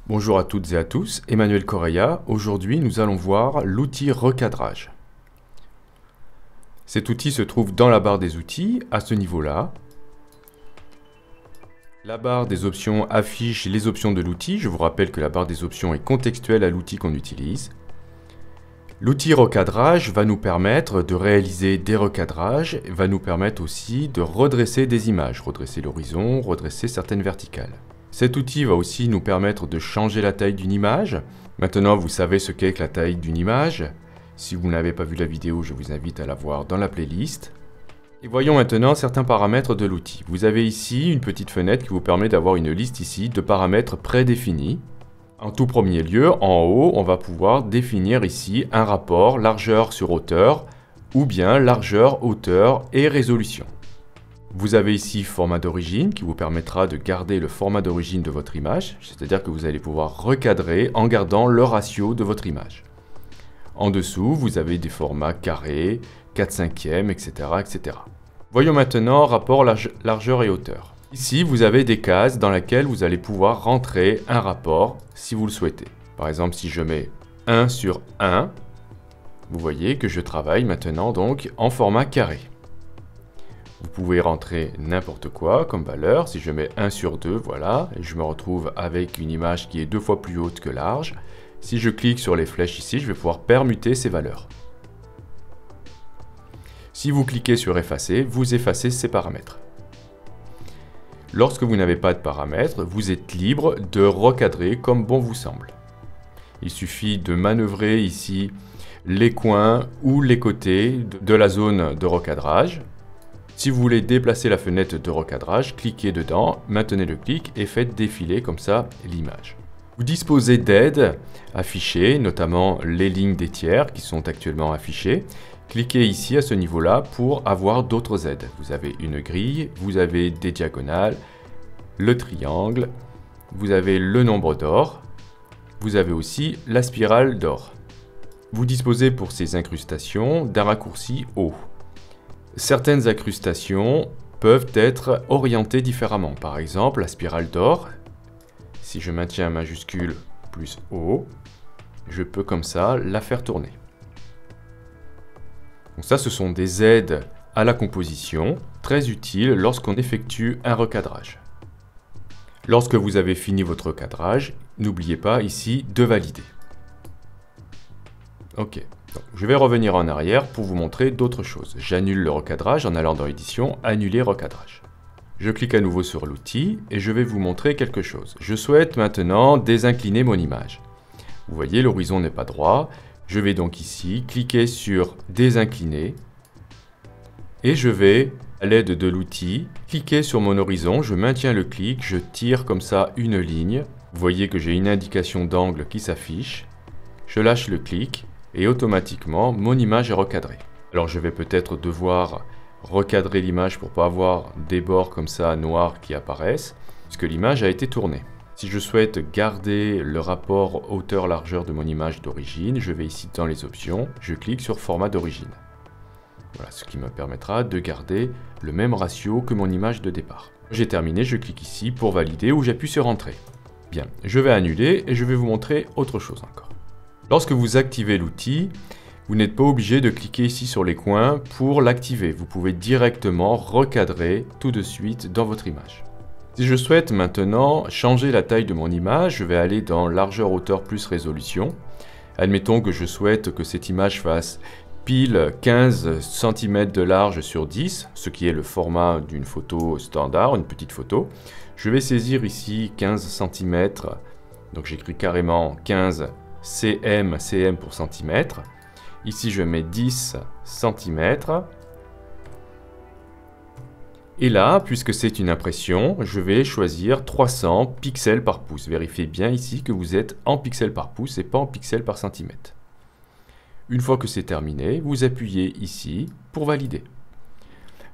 Bonjour à toutes et à tous, Emmanuel Correia. Aujourd'hui, nous allons voir l'outil recadrage. Cet outil se trouve dans la barre des outils, à ce niveau-là. La barre des options affiche les options de l'outil. Je vous rappelle que la barre des options est contextuelle à l'outil qu'on utilise. L'outil recadrage va nous permettre de réaliser des recadrages, va nous permettre aussi de redresser des images, redresser l'horizon, redresser certaines verticales. Cet outil va aussi nous permettre de changer la taille d'une image. Maintenant, vous savez ce qu'est que la taille d'une image. Si vous n'avez pas vu la vidéo, je vous invite à la voir dans la playlist. Et voyons maintenant certains paramètres de l'outil. Vous avez ici une petite fenêtre qui vous permet d'avoir une liste ici de paramètres prédéfinis. En tout premier lieu, en haut, on va pouvoir définir ici un rapport largeur sur hauteur ou bien largeur, hauteur et résolution. Vous avez ici format d'origine qui vous permettra de garder le format d'origine de votre image, c'est-à-dire que vous allez pouvoir recadrer en gardant le ratio de votre image. En dessous, vous avez des formats carrés, 4/5e, etc., etc. Voyons maintenant rapport largeur et hauteur. Ici, vous avez des cases dans lesquelles vous allez pouvoir rentrer un rapport si vous le souhaitez. Par exemple, si je mets 1 sur 1, vous voyez que je travaille maintenant donc en format carré. Vous pouvez rentrer n'importe quoi comme valeur. Si je mets 1 sur 2, voilà, et je me retrouve avec une image qui est 2 fois plus haute que large. Si je clique sur les flèches ici, je vais pouvoir permuter ces valeurs. Si vous cliquez sur effacer, vous effacez ces paramètres. Lorsque vous n'avez pas de paramètres, vous êtes libre de recadrer comme bon vous semble. Il suffit de manœuvrer ici les coins ou les côtés de la zone de recadrage. Si vous voulez déplacer la fenêtre de recadrage, cliquez dedans, maintenez le clic et faites défiler comme ça l'image. Vous disposez d'aides affichées, notamment les lignes des tiers qui sont actuellement affichées. Cliquez ici à ce niveau-là pour avoir d'autres aides. Vous avez une grille, vous avez des diagonales, le triangle, vous avez le nombre d'or, vous avez aussi la spirale d'or. Vous disposez pour ces incrustations d'un raccourci haut. Certaines incrustations peuvent être orientées différemment. Par exemple, la spirale d'or, si je maintiens un majuscule plus haut, je peux comme ça la faire tourner. Donc ça, ce sont des aides à la composition, très utiles lorsqu'on effectue un recadrage. Lorsque vous avez fini votre recadrage, n'oubliez pas ici de valider. Ok. Donc, je vais revenir en arrière pour vous montrer d'autres choses. J'annule le recadrage en allant dans Édition, Annuler recadrage. Je clique à nouveau sur l'outil et je vais vous montrer quelque chose. Je souhaite maintenant désincliner mon image. Vous voyez, l'horizon n'est pas droit. Je vais donc ici cliquer sur Désincliner et je vais, à l'aide de l'outil, cliquer sur mon horizon. Je maintiens le clic, je tire comme ça une ligne. Vous voyez que j'ai une indication d'angle qui s'affiche. Je lâche le clic. Et automatiquement, mon image est recadrée. Alors je vais peut-être devoir recadrer l'image pour ne pas avoir des bords comme ça noirs qui apparaissent, puisque l'image a été tournée. Si je souhaite garder le rapport hauteur-largeur de mon image d'origine, je vais ici dans les options, je clique sur format d'origine. Voilà, ce qui me permettra de garder le même ratio que mon image de départ. J'ai terminé, je clique ici pour valider ou j'appuie sur Entrée. Bien, je vais annuler et je vais vous montrer autre chose encore. Lorsque vous activez l'outil, vous n'êtes pas obligé de cliquer ici sur les coins pour l'activer. Vous pouvez directement recadrer tout de suite dans votre image. Si je souhaite maintenant changer la taille de mon image, je vais aller dans largeur, hauteur plus résolution. Admettons que je souhaite que cette image fasse pile 15 cm de large sur 10, ce qui est le format d'une photo standard, une petite photo. Je vais saisir ici 15 cm, donc j'écris carrément 15 cm pour centimètre. Ici, je mets 10 cm. Et là, puisque c'est une impression, je vais choisir 300 pixels par pouce. Vérifiez bien ici que vous êtes en pixels par pouce et pas en pixels par centimètre. Une fois que c'est terminé, vous appuyez ici pour valider.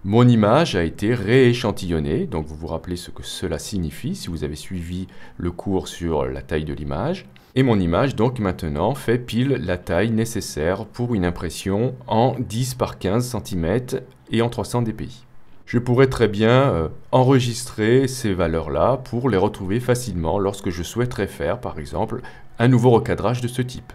Mon image a été rééchantillonnée, donc vous vous rappelez ce que cela signifie si vous avez suivi le cours sur la taille de l'image. Et mon image donc maintenant fait pile la taille nécessaire pour une impression en 10 par 15 cm et en 300 dpi. Je pourrais très bien enregistrer ces valeurs-là pour les retrouver facilement lorsque je souhaiterais faire, par exemple, un nouveau recadrage de ce type.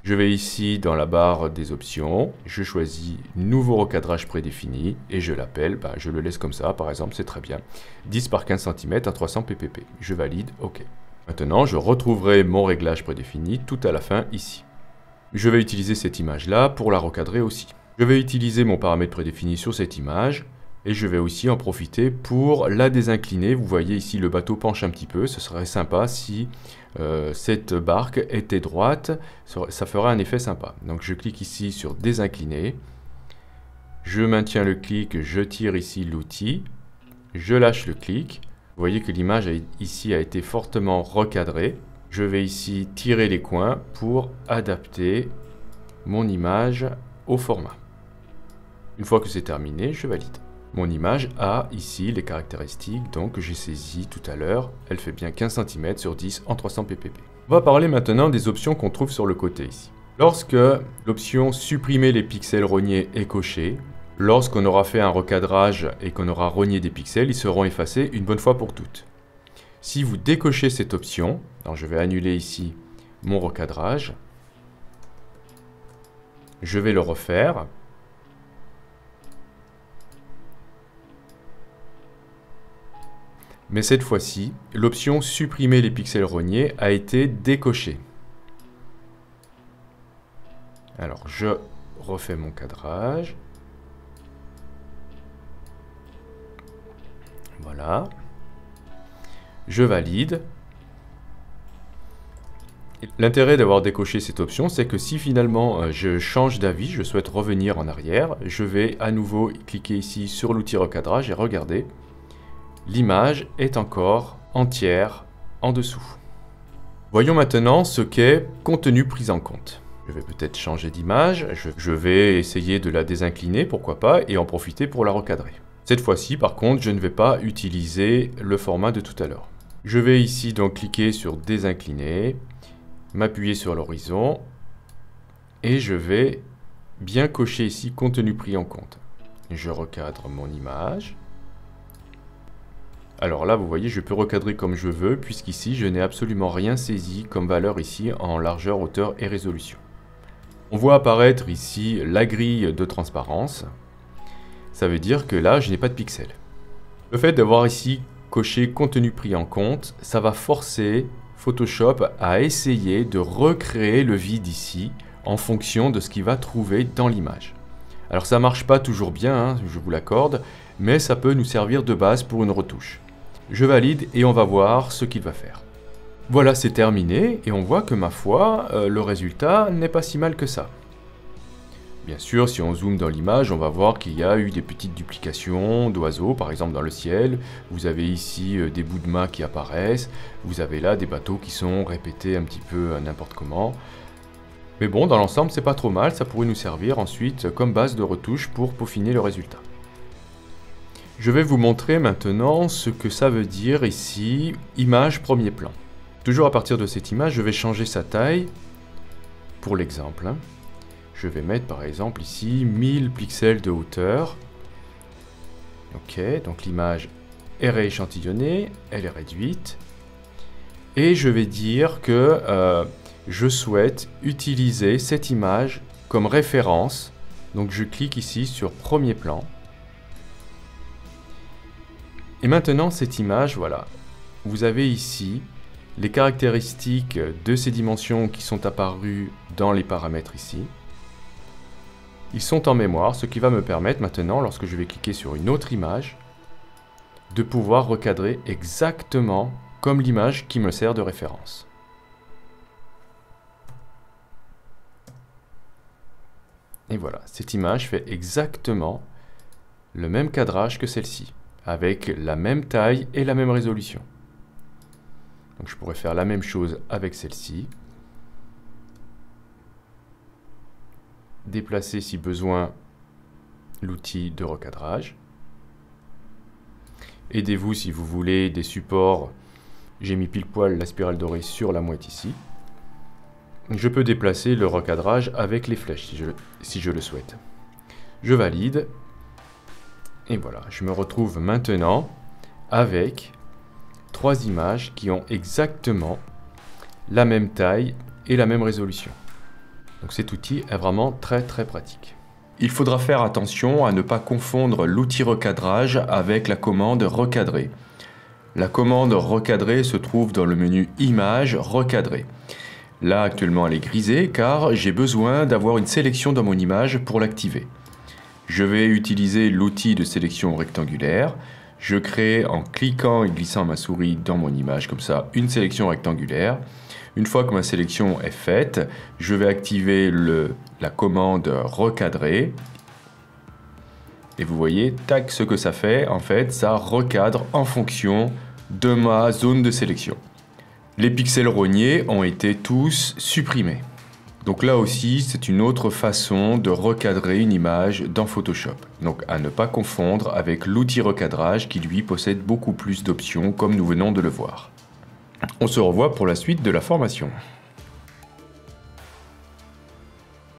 Je vais ici dans la barre des options, je choisis nouveau recadrage prédéfini et je l'appelle, je le laisse comme ça par exemple, c'est très bien, 10 par 15 cm à 300 ppp. Je valide, OK. Maintenant, je retrouverai mon réglage prédéfini tout à la fin ici. Je vais utiliser cette image-là pour la recadrer aussi. Je vais utiliser mon paramètre prédéfini sur cette image et je vais aussi en profiter pour la désincliner. Vous voyez ici le bateau penche un petit peu, ce serait sympa si cette barque était droite, ça fera un effet sympa. Donc je clique ici sur désincliner, je maintiens le clic, je tire ici l'outil, je lâche le clic. Vous voyez que l'image ici a été fortement recadrée. Je vais ici tirer les coins pour adapter mon image au format. Une fois que c'est terminé, je valide. Mon image a ici les caractéristiques donc, que j'ai saisies tout à l'heure. Elle fait bien 15 cm sur 10 en 300 ppp. On va parler maintenant des options qu'on trouve sur le côté ici. Lorsque l'option supprimer les pixels rognés est cochée, lorsqu'on aura fait un recadrage et qu'on aura rogné des pixels, ils seront effacés une bonne fois pour toutes. Si vous décochez cette option, alors je vais annuler ici mon recadrage, je vais le refaire. Mais cette fois-ci, l'option supprimer les pixels rognés a été décochée. Alors je refais mon cadrage. Voilà. Je valide. L'intérêt d'avoir décoché cette option, c'est que si finalement je change d'avis, je souhaite revenir en arrière, je vais à nouveau cliquer ici sur l'outil recadrage et regarder. L'image est encore entière en dessous. Voyons maintenant ce qu'est contenu pris en compte. Je vais peut-être changer d'image, je vais essayer de la désincliner, pourquoi pas, et en profiter pour la recadrer. Cette fois-ci, par contre, je ne vais pas utiliser le format de tout à l'heure. Je vais ici donc cliquer sur désincliner, m'appuyer sur l'horizon, et je vais bien cocher ici contenu pris en compte. Je recadre mon image. Alors là, vous voyez, je peux recadrer comme je veux, puisqu'ici, je n'ai absolument rien saisi comme valeur ici en largeur, hauteur et résolution. On voit apparaître ici la grille de transparence. Ça veut dire que là, je n'ai pas de pixels. Le fait d'avoir ici coché contenu pris en compte, ça va forcer Photoshop à essayer de recréer le vide ici en fonction de ce qu'il va trouver dans l'image. Alors ça marche pas toujours bien, hein, je vous l'accorde, mais ça peut nous servir de base pour une retouche. Je valide et on va voir ce qu'il va faire. Voilà, c'est terminé et on voit que ma foi, le résultat n'est pas si mal que ça. Bien sûr, si on zoome dans l'image, on va voir qu'il y a eu des petites duplications d'oiseaux, par exemple dans le ciel. Vous avez ici des bouts de mât qui apparaissent. Vous avez là des bateaux qui sont répétés un petit peu n'importe comment. Mais bon, dans l'ensemble, c'est pas trop mal. Ça pourrait nous servir ensuite comme base de retouche pour peaufiner le résultat. Je vais vous montrer maintenant ce que ça veut dire ici, image premier plan. Toujours à partir de cette image, je vais changer sa taille pour l'exemple. Je vais mettre par exemple ici 1000 pixels de hauteur. Ok, donc l'image est rééchantillonnée, elle est réduite. Et je vais dire que je souhaite utiliser cette image comme référence. Donc je clique ici sur premier plan. Et maintenant cette image, voilà, vous avez ici les caractéristiques de ces dimensions qui sont apparues dans les paramètres ici. Ils sont en mémoire, ce qui va me permettre maintenant, lorsque je vais cliquer sur une autre image, de pouvoir recadrer exactement comme l'image qui me sert de référence. Et voilà, cette image fait exactement le même cadrage que celle-ci, avec la même taille et la même résolution. Donc je pourrais faire la même chose avec celle-ci. Déplacer si besoin l'outil de recadrage. Aidez-vous si vous voulez des supports. J'ai mis pile poil la spirale dorée sur la mouette ici. Je peux déplacer le recadrage avec les flèches si je le souhaite. Je valide. Et voilà, je me retrouve maintenant avec 3 images qui ont exactement la même taille et la même résolution. Donc cet outil est vraiment très pratique. Il faudra faire attention à ne pas confondre l'outil recadrage avec la commande recadrer. La commande recadrer se trouve dans le menu Images recadrer. Là actuellement elle est grisée car j'ai besoin d'avoir une sélection dans mon image pour l'activer. Je vais utiliser l'outil de sélection rectangulaire. Je crée en cliquant et glissant ma souris dans mon image comme ça une sélection rectangulaire. Une fois que ma sélection est faite, je vais activer la commande recadrer. Et vous voyez, tac, ce que ça fait, en fait, ça recadre en fonction de ma zone de sélection. Les pixels rognés ont été tous supprimés. Donc là aussi, c'est une autre façon de recadrer une image dans Photoshop. Donc à ne pas confondre avec l'outil recadrage qui lui possède beaucoup plus d'options comme nous venons de le voir. On se revoit pour la suite de la formation.